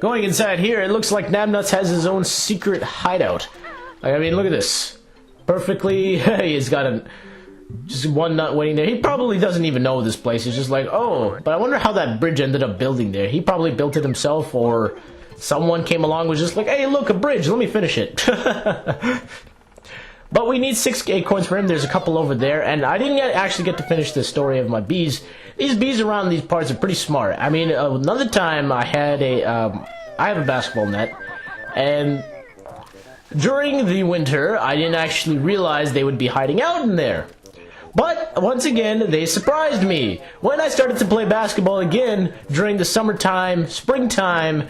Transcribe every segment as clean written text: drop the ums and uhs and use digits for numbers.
Going inside here, it looks like Nabnuts has his own secret hideout. Like, I mean, look at this. Perfectly, he's got just one nut waiting there. He probably doesn't even know this place. He's just like, oh, but I wonder how that bridge ended up building there. He probably built it himself, or someone came along and was just like, hey, look, a bridge, let me finish it. But we need 6 acorns for him. There's a couple over there, and I didn't actually get to finish the story of my bees. These bees around these parts are pretty smart. I mean, another time I had I have a basketball net, and during the winter, I didn't actually realize they would be hiding out in there. But, once again, they surprised me. When I started to play basketball again, during the summertime, springtime,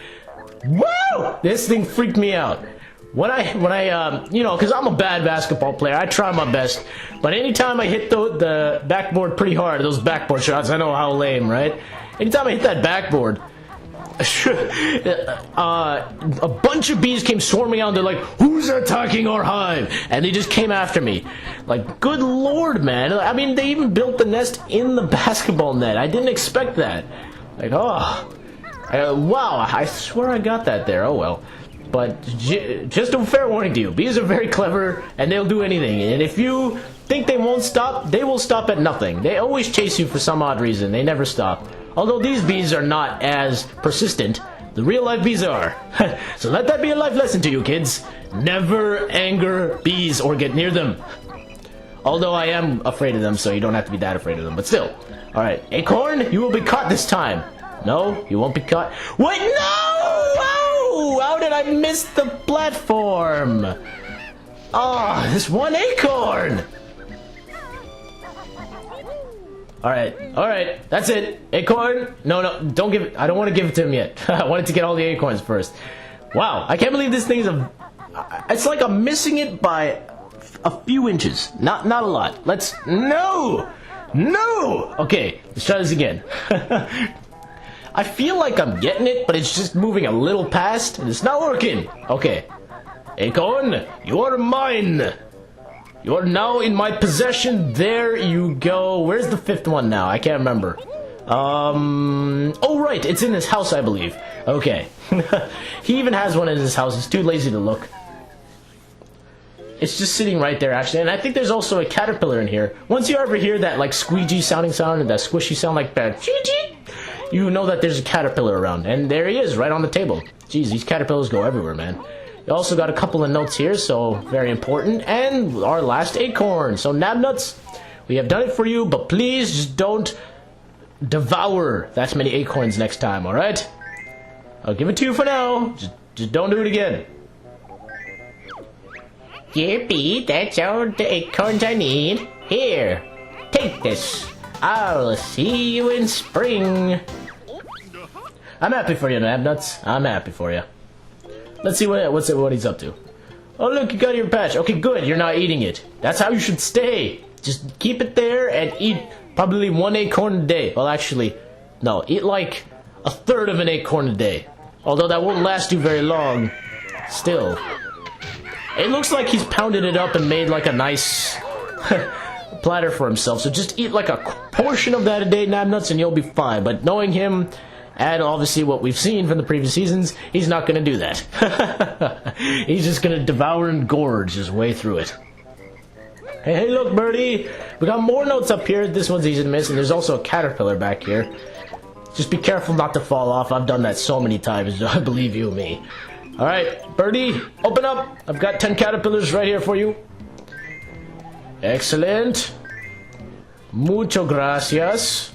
whoa! This thing freaked me out. When I you know, because I'm a bad basketball player, I try my best, but anytime I hit the backboard pretty hard, those backboard shots, I know how lame, right? Anytime I hit that backboard, a bunch of bees came swarming out, and they're like, who's attacking our hive? And they just came after me. Like, good lord, man. I mean, they even built the nest in the basketball net. I didn't expect that. Like, oh. Wow, I swear I got that there. Oh, well. But just a fair warning to you, bees are very clever, and they'll do anything. And if you think they won't stop, they will stop at nothing. They always chase you for some odd reason. They never stop. Although these bees are not as persistent, the real-life bees are. So let that be a life lesson to you, kids. Never anger bees or get near them. Although I am afraid of them, so you don't have to be that afraid of them. But still. Alright, Acorn, you will be caught this time. No, you won't be caught. What? No! How did I miss the platform? Oh, this one acorn! Alright, that's it. Acorn? No, don't give it. I don't want to give it to him yet. I wanted to get all the acorns first. Wow, I can't believe this thing is it's like I'm missing it by a few inches. Not a lot. No! Okay, let's try this again. I feel like I'm getting it, but it's just moving a little past, and it's not working. Okay. Acorn, you are mine. You are now in my possession. There you go. Where's the 5th one now? I can't remember. Oh, right. It's in his house, I believe. Okay. He even has one in his house. He's too lazy to look. It's just sitting right there, actually. And I think there's also a caterpillar in here. Once you ever hear that, like, squeegee sounding sound and that squishy sound like that, you know that there's a caterpillar around. And there he is, right on the table. Jeez, these caterpillars go everywhere, man. You also got a couple of notes here, so very important. And our last acorn. So, Nabnuts, we have done it for you, but please just don't devour that many acorns next time, alright? I'll give it to you for now. Just don't do it again. Yippee, that's all the acorns I need. Here, take this. I'll see you in spring. I'm happy for you, Nabnuts. I'm happy for you. Let's see what he's up to. Oh, look, you got your patch. Okay, good. You're not eating it. That's how you should stay. Just keep it there and eat probably 1 acorn a day. Well, actually, no. Eat like 1/3 of an acorn a day. Although that won't last you very long. Still. It looks like he's pounded it up and made like a nice platter for himself. So just eat like a portion of that a day, Nabnuts, and you'll be fine. But knowing him, and obviously what we've seen from the previous seasons, he's not going to do that. He's just going to devour and gorge his way through it. Hey, look, birdie! We got more notes up here. This one's easy to miss, and there's also a caterpillar back here. Just be careful not to fall off. I've done that so many times, believe you me. Alright, birdie, open up! I've got 10 caterpillars right here for you. Excellent. Mucho gracias.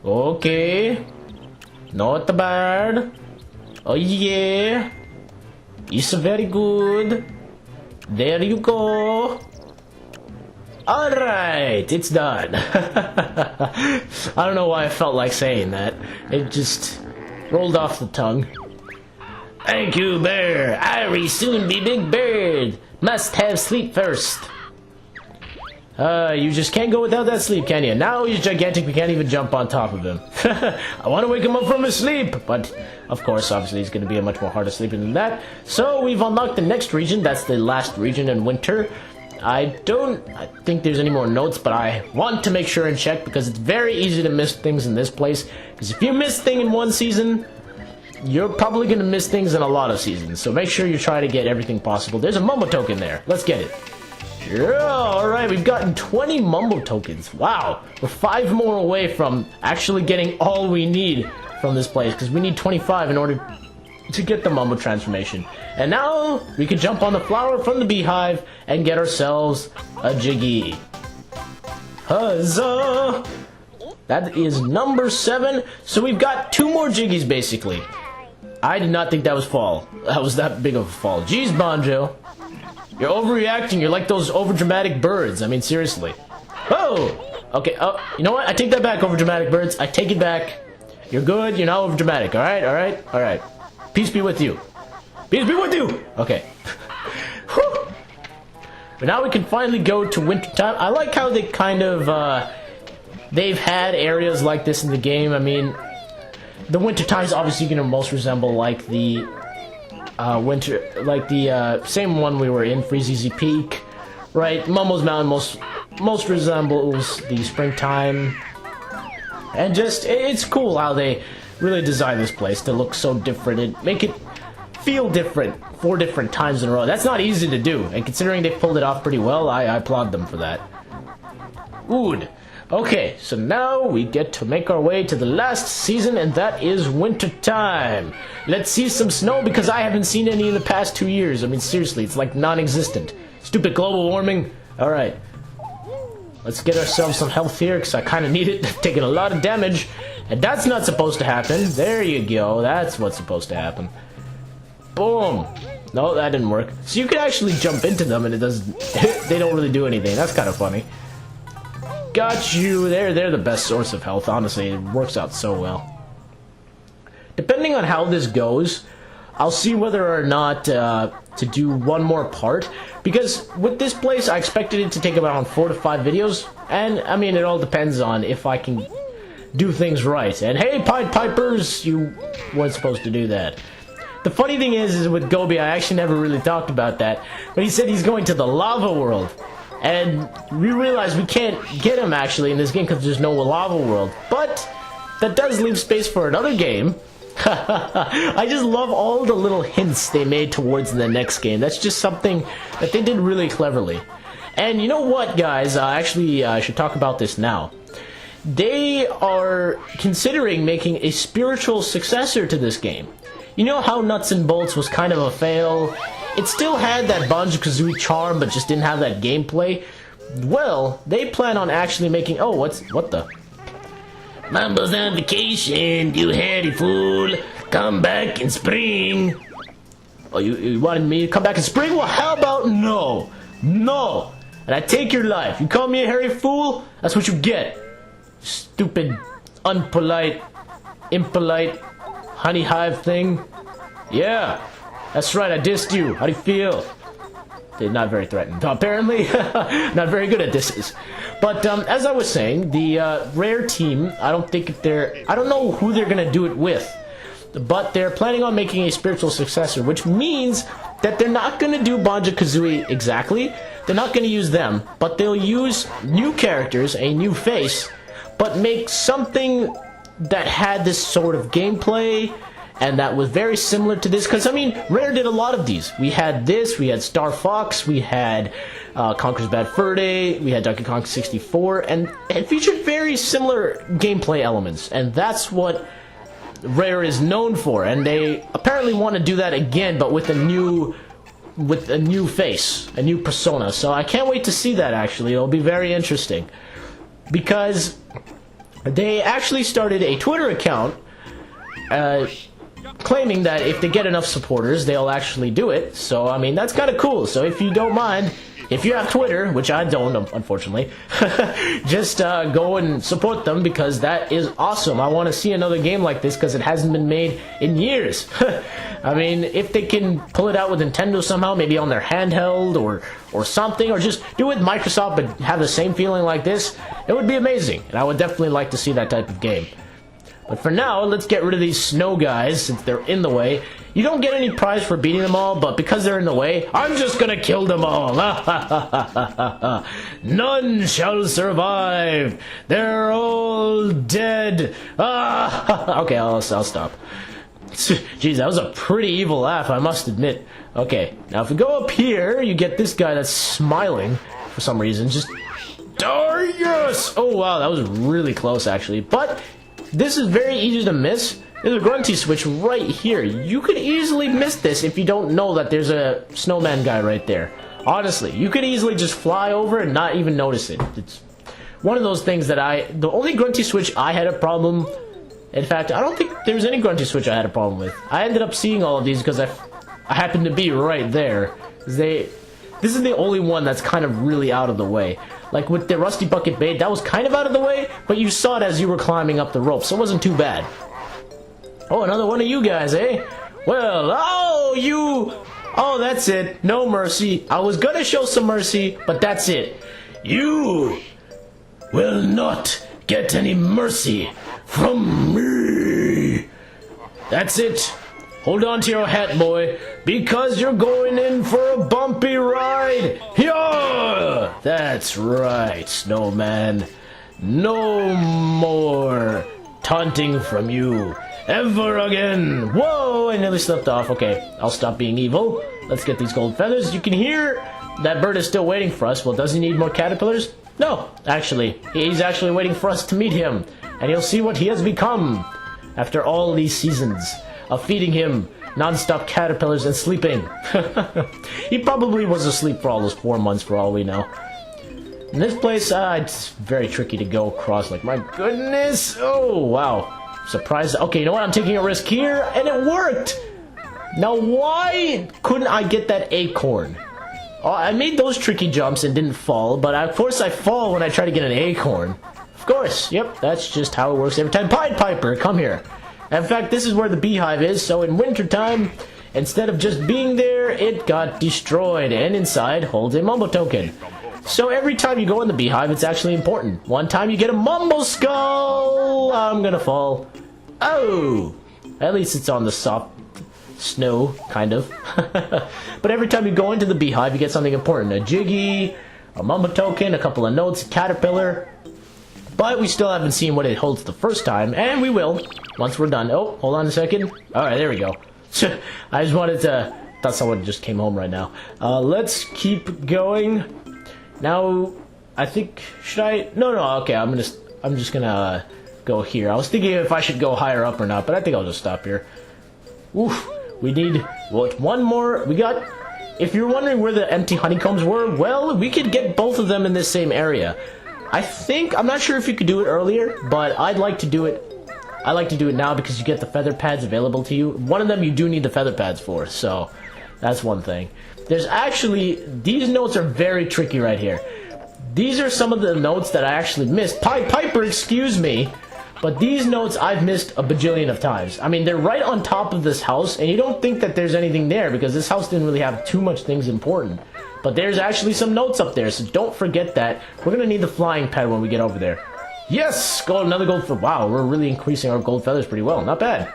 Okay. Not bad. Oh yeah. It's very good. There you go. Alright, it's done. I don't know why I felt like saying that. It just rolled off the tongue. Thank you, bear. I will soon be big bird. Must have sleep first. You just can't go without that sleep, can you? Now he's gigantic, we can't even jump on top of him. I want to wake him up from his sleep, but of course, obviously, he's going to be a much more harder sleeper than that. So we've unlocked the next region. That's the last region in winter. I think there's any more notes, but I want to make sure and check because it's very easy to miss things in this place. Because if you miss things in one season, you're probably going to miss things in a lot of seasons, so make sure you try to get everything possible. There's a Mumbo token there. Let's get it. Yeah, alright, we've gotten 20 Mumbo tokens. Wow, we're 5 more away from actually getting all we need from this place, because we need 25 in order to get the Mumbo transformation. And now we can jump on the flower from the beehive and get ourselves a Jiggy. Huzzah! That is number 7. So we've got 2 more Jiggies basically. I did not think that was fall. That was that big of a fall. Jeez, Banjo. You're overreacting. You're like those overdramatic birds. I mean, seriously. Oh! Okay, oh, you know what? I take that back, overdramatic birds. I take it back. You're good. You're not overdramatic. Alright, alright, alright. Peace be with you. Peace be with you! Okay. Whew. But now we can finally go to wintertime. I like how they kind of, they've had areas like this in the game. I mean, the wintertime is obviously going to most resemble like the same one we were in, Freezeezy Peak, right? Mumbo's Mountain most resembles the springtime, and just it's cool how they really design this place to look so different and make it feel different 4 different times in a row. That's not easy to do, and considering they pulled it off pretty well, I applaud them for that. Good. Okay, so now we get to make our way to the last season, and that is winter time. Let's see some snow, because I haven't seen any in the past 2 years. I mean, seriously, it's like non-existent. Stupid global warming. Alright. Let's get ourselves some health here, because I kind of need it. Taking a lot of damage, and that's not supposed to happen. There you go. That's what's supposed to happen. Boom. No, that didn't work. So you can actually jump into them, and it doesn't... they don't really do anything. That's kind of funny. Got you. They're the best source of health, honestly. It works out so well. Depending on how this goes, I'll see whether or not to do one more part, because with this place I expected it to take around 4 to 5 videos, and I mean it all depends on if I can do things right. And hey, Pied Pipers, you weren't supposed to do that. The funny thing is with Gobi, I actually never really talked about that, but he said he's going to the lava world. And we realize we can't get him actually in this game because there's no lava world. But that does leave space for another game. I just love all the little hints they made towards the next game. That's just something that they did really cleverly. And you know what, guys? Actually, I should talk about this now. They are considering making a spiritual successor to this game. You know how Nuts and Bolts was kind of a fail? It still had that Banjo Kazooie charm, but just didn't have that gameplay. Well, they plan on actually making... Oh, what the? Mambo's on vacation, you hairy fool. Come back in spring. Oh, you wanted me to come back in spring? Well, how about no? No. And I take your life. You call me a hairy fool? That's what you get. Stupid, unpolite, impolite, honey hive thing. Yeah. That's right, I dissed you. How do you feel? They're not very threatened, apparently. Not very good at disses. But as I was saying, the Rare team, I don't know who they're gonna do it with, but they're planning on making a spiritual successor, which means that they're not gonna do Banjo Kazooie exactly. They're not gonna use them, but they'll use new characters, a new face, but make something that had this sort of gameplay. And that was very similar to this, because, I mean, Rare did a lot of these. We had this, we had Star Fox, we had Conker's Bad Fur Day, we had Donkey Kong 64, and it featured very similar gameplay elements. And that's what Rare is known for. And they apparently want to do that again, but with a new face, a new persona. So I can't wait to see that, actually. It'll be very interesting. Because they actually started a Twitter account, claiming that if they get enough supporters, they'll actually do it. So, I mean, that's kind of cool. So if you don't mind, if you have Twitter, which I don't, unfortunately, just go and support them, because that is awesome. I want to see another game like this, because it hasn't been made in years. I mean, if they can pull it out with Nintendo somehow, maybe on their handheld or something, or just do it with Microsoft but have the same feeling like this, it would be amazing. And I would definitely like to see that type of game. But for now, let's get rid of these snow guys, since they're in the way. You don't get any prize for beating them all, but because they're in the way, I'm just gonna kill them all. None shall survive. They're all dead. Okay, I'll stop. Jeez, that was a pretty evil laugh, I must admit. Okay, now if we go up here, you get this guy that's smiling for some reason. Just... Oh, yes! Oh, wow, that was really close, actually. But this is very easy to miss. There's a grunty switch right here. You could easily miss this if you don't know that there's a snowman guy right there. Honestly, you could easily just fly over and not even notice it. It's one of those things that the only grunty switch I had a problem... In fact, I don't think there's any grunty switch I had a problem with. I ended up seeing all of these because I happened to be right there. This is the only one that's kind of really out of the way. Like with the Rusty Bucket Bait, that was kind of out of the way, but you saw it as you were climbing up the rope, so it wasn't too bad. Oh, another one of you guys, eh? Well, oh, that's it. No mercy. I was gonna show some mercy, but that's it. You will not get any mercy from me. That's it. Hold on to your hat, boy, because you're going in for a bumpy ride. Yeah, that's right, snowman. No more taunting from you ever again. Whoa, I nearly slipped off. Okay, I'll stop being evil. Let's get these gold feathers. You can hear that bird is still waiting for us. Well, does he need more caterpillars? No, actually, he's actually waiting for us to meet him. And you'll see what he has become after all these seasons of feeding him non-stop caterpillars and sleeping. He probably was asleep for all those 4 months for all we know. In this place, it's very tricky to go across. Like, my goodness. Oh, wow. Surprised. Okay, you know what? I'm taking a risk here, and it worked. Now, why couldn't I get that acorn? Oh, I made those tricky jumps and didn't fall, but of course I fall when I try to get an acorn. Of course, yep, that's just how it works every time. Pied Piper, come here. In fact, this is where the beehive is, so in wintertime, instead of just being there, it got destroyed, and inside holds a mumbo token. So every time you go in the beehive, it's actually important. One time you get a mumbo skull! I'm gonna fall. Oh! At least it's on the soft snow, kind of. But every time you go into the beehive, you get something important. A jiggy, a mumbo token, a couple of notes, a caterpillar. But we still haven't seen what it holds the first time, and we will once we're done. Oh, hold on a second. Alright, there we go. I just wanted to... thought someone just came home right now. Let's keep going. Now, I think... should I... No, okay, I'm just gonna go here. I was thinking if I should go higher up or not, but I think I'll just stop here. Oof. We need... what, one more... we got... if you're wondering where the empty honeycombs were, well, we could get both of them in this same area. I think, I'm not sure if you could do it earlier, but I'd like to do it. I like to do it now because you get the feather pads available to you. One of them you do need the feather pads for, so that's one thing. There's actually, these notes are very tricky right here. These are some of the notes that I actually missed. Pied Piper, excuse me, but these notes I've missed a bajillion of times. I mean, they're right on top of this house, and you don't think that there's anything there because this house didn't really have too much things important. But there's actually some notes up there, so don't forget that. We're going to need the flying pad when we get over there. Yes! Another gold feather. Wow, we're really increasing our gold feathers pretty well. Not bad.